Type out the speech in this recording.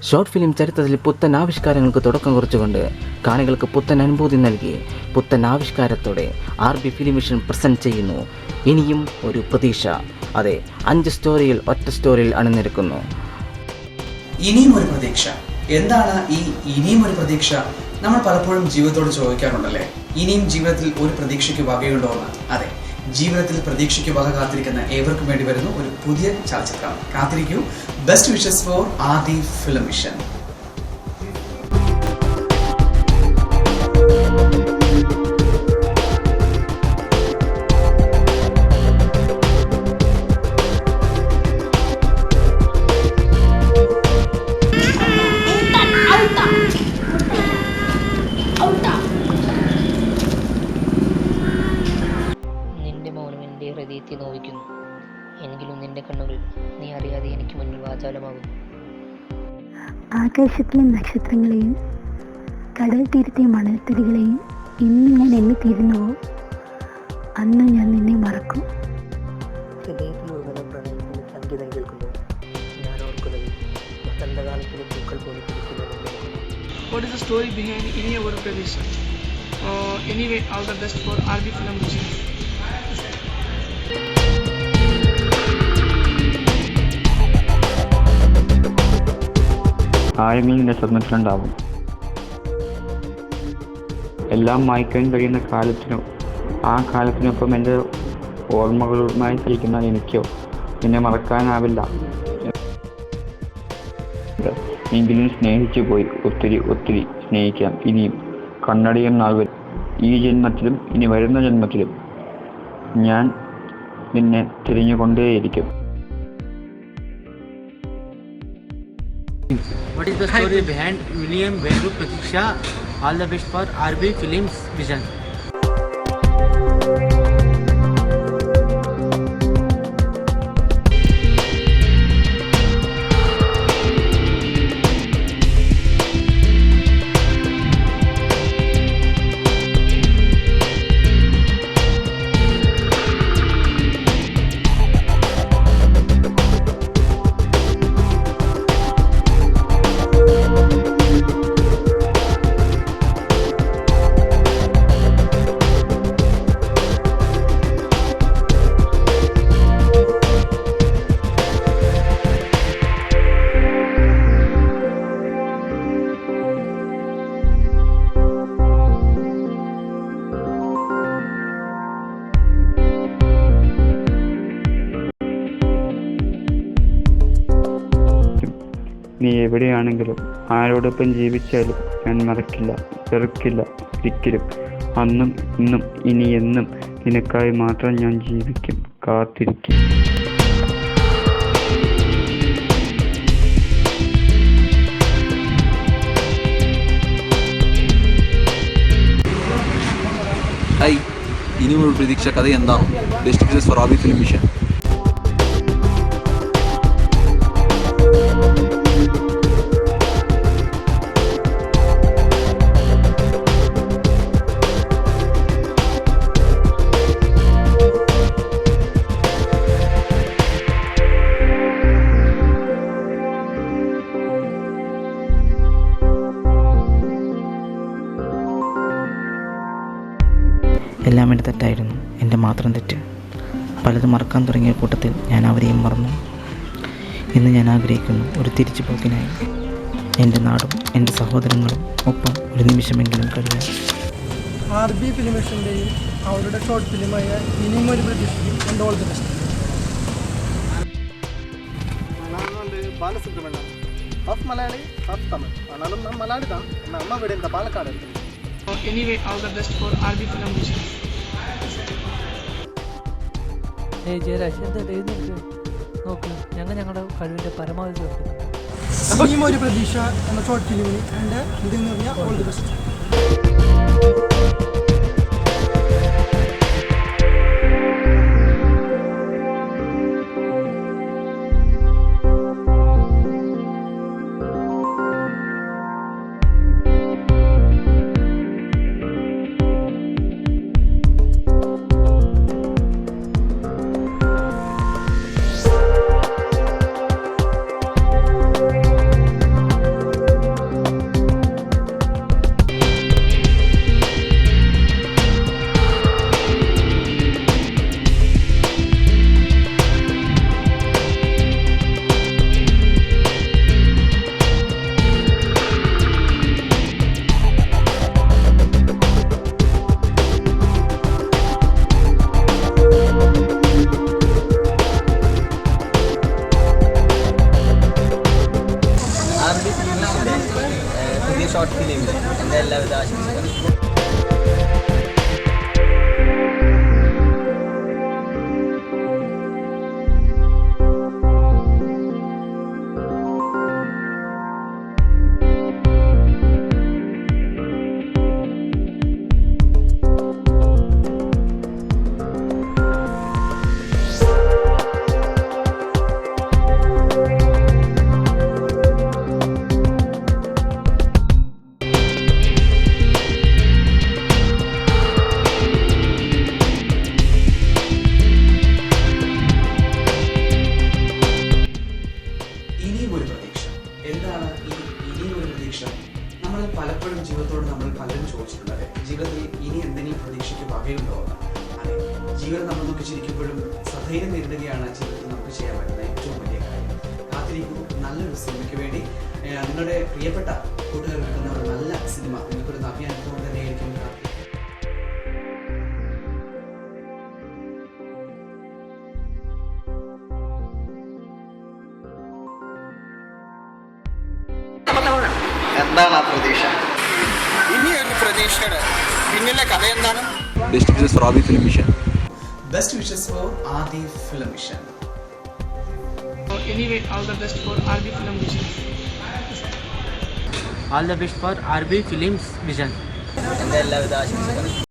Short film ചരിത്രത്തിൽ പുത്തൻ ആവിഷ്കാരങ്ങൾക്ക് തുടക്കം കുറിച്ചുകൊണ്ട് കാണികൾക്ക് പുത്തൻ അനുഭൂതി നൽകി പുത്തൻ ആവിഷ്കാരത്തോടെ RB ഫിലിം മിഷൻ പ്രസൻറ്റ് ചെയ്യുന്നു ഇനിയും ഒരു പ്രതീക്ഷ. അതെ, 5 സ്റ്റോറിയിൽ ഒറ്റ സ്റ്റോറിയിൽ അണിനിരക്കുന്നു. ഇനിയും ഒരു പ്രതീക്ഷ. എന്താണ് ഈ ഇനിയും ഒരു പ്രതീക്ഷ? നമ്മൾ പലപ്പോഴും ജീവിതത്തോട് ചോദിക്കാറുണ്ടല്ലേ, ഇനിയും ജീവിതത്തിൽ ഒരു പ്രതീക്ഷയ്ക്ക് വകയുണ്ടോ എന്ന്. അതെ, ജീവിതത്തിൽ പ്രതീക്ഷയ്ക്ക് വക കാത്തിരിക്കുന്ന ഏവർക്കും വേണ്ടി വരുന്നു ഒരു പുതിയ ചലച്ചിത്രം. കാത്തിരിക്കൂ. Best wishes four RB film mission. നിന്റെ മൗനം എൻ്റെ ഹൃദയത്തെ നോവിക്കുന്നു. എങ്കിലും നിന്റെ കണ്ണുകൾ നീ അറിയാതെ എനിക്ക് മുന്നിൽ വാചാലമാകും. ആകാശത്തിലെ നക്ഷത്രങ്ങളെയും കടൽ തീരത്തെ മണൽത്തരികളെയും ഇന്ന് ഞാൻ എണ്ണിത്തീരുന്നുവോ അന്ന് ഞാൻ നിന്നെ മറക്കും. ഹൃദയത്തിൽ ഉൾവന പ്രണയത്തിന് സംഗീതം കേൾക്കുന്നു. ഞാൻ ഓർക്കുന്നത് വസന്തകാലത്തിലെ പൂക്കൾ പോലെ പിടിക്കുന്നത്. What is the story behind Iniya Oru Pradesha? Anyway, all the best for RB Film Mission. ആരെങ്കിലും സ്വപ്നത്തിലുണ്ടാവും. എല്ലാം മായ്ക്കാൻ കഴിയുന്ന കാലത്തിനോ ആ കാലത്തിനൊപ്പം എൻ്റെ ഓർമ്മകളുമായി ചലിക്കുന്ന എനിക്കോ എന്നെ മറക്കാനാവില്ല. എങ്കിലും സ്നേഹിച്ചു പോയി ഒത്തിരി ഒത്തിരി സ്നേഹിക്കാം ഇനിയും. കണ്ണടിയും നാൾവരും ഈ ജന്മത്തിലും ഇനി വരുന്ന ജന്മത്തിലും ഞാൻ നിന്നെ തിരിഞ്ഞുകൊണ്ടേയിരിക്കും. What is the story behind William Veru Pratiksha? All the best for RB Films Vision. നീ എവിടെയാണെങ്കിലും ആരോടൊപ്പം ജീവിച്ചാലും ഞാൻ മറക്കില്ല, വെറുക്കില്ല ഒരിക്കലും. അന്നും ഇന്നും ഇനി എന്നും നിനക്കായി മാത്രം ഞാൻ ജീവിക്കും, കാത്തിരിക്കും. ഹായ്, ഇനിയും ഒരു പ്രതീക്ഷ കഥ എന്താണ്? Best wishes four RB film mission. എല്ലാം എൻ്റെ തെറ്റായിരുന്നു, എൻ്റെ മാത്രം തെറ്റ്. പലതും മറക്കാൻ തുടങ്ങിയ കൂട്ടത്തിൽ ഞാൻ അവരെയും മറന്നു. ഇന്ന് ഞാൻ ആഗ്രഹിക്കുന്നു ഒരു തിരിച്ചുപോക്കിനായി എൻ്റെ നാടും എൻ്റെ സഹോദരങ്ങളും ഒപ്പം ഒരു നിമിഷമെങ്കിലും കഴിയാൻ. RB ഫിലിം മിഷൻ്റെയും അവരുടെ ഷോർട്ട് ഫിലിമായ ഇനിയും ഒരു പ്രതീക്ഷയും എൻ്റെ all the best. Balasubrahmanyam, half Malayali half Tamil. ആണാലും നാം മലയാളി தான், എന്നാൽ അമ്മ വീട് இந்த Palakkad. Anyway, all the best for RB Film Mission. Jayaraj എന്താ എഴുന്നേൽക്ക് നോക്ക്, ഞങ്ങളുടെ കഴിവിൻ്റെ പരമാവധി നോക്കുന്നു. ഇനിയും ഒരു പ്രതീക്ഷ എന്ന ഷോർട്ട് ഫിലിമിന് എൻ്റെ ഇതെന്ന് പറഞ്ഞാൽ ഓൾ ദി ബെസ്റ്റ്. എല്ലാവിധ ആശംസകളും. ഇനിയും ഒരു പ്രതീക്ഷ. എന്താണ് ഈ ഇനിയും ഒരു പ്രതീക്ഷ? നമ്മൾ പലപ്പോഴും ജീവിതത്തോട് നമ്മൾ പലരും ചോദിച്ചിട്ടുണ്ട്, അതെ, ജീവിതത്തിൽ ഇനി എന്തെങ്കിലും പ്രതീക്ഷയ്ക്ക് വകയുണ്ടോ എന്ന്. അതെ, ജീവിതം നമ്മൾ നോക്കി ചിരിക്കുമ്പോഴും സധൈര്യം നേരിടുകയാണ് ജീവിതത്തിൽ നമുക്ക് ചെയ്യാൻ പറ്റുന്ന ഏറ്റവും വലിയ കാര്യം. കാത്തിരിക്കൂ നല്ലൊരു സിനിമയ്ക്ക് വേണ്ടി. നിങ്ങളുടെ പ്രിയപ്പെട്ട കൂട്ടുകാർ കിട്ടുന്ന ഒരു നല്ല സിനിമ നിങ്ങൾക്കൊരു നവ്യ അനുഭവം തന്നെയായിരിക്കും. എന്താണ് ആ പ്രതീക്ഷ? ഇനി ഒരു പ്രതീക്ഷയുടെ പിന്നിലെ കഥ എന്താണ്? Best wishes for RB film mission. Best wishes for Aadi film mission. Anyway, all the best for RB Film Vision. All the best for RB Films Vision. എൻ്റെ എല്ലാവിധ ആശംസകളും.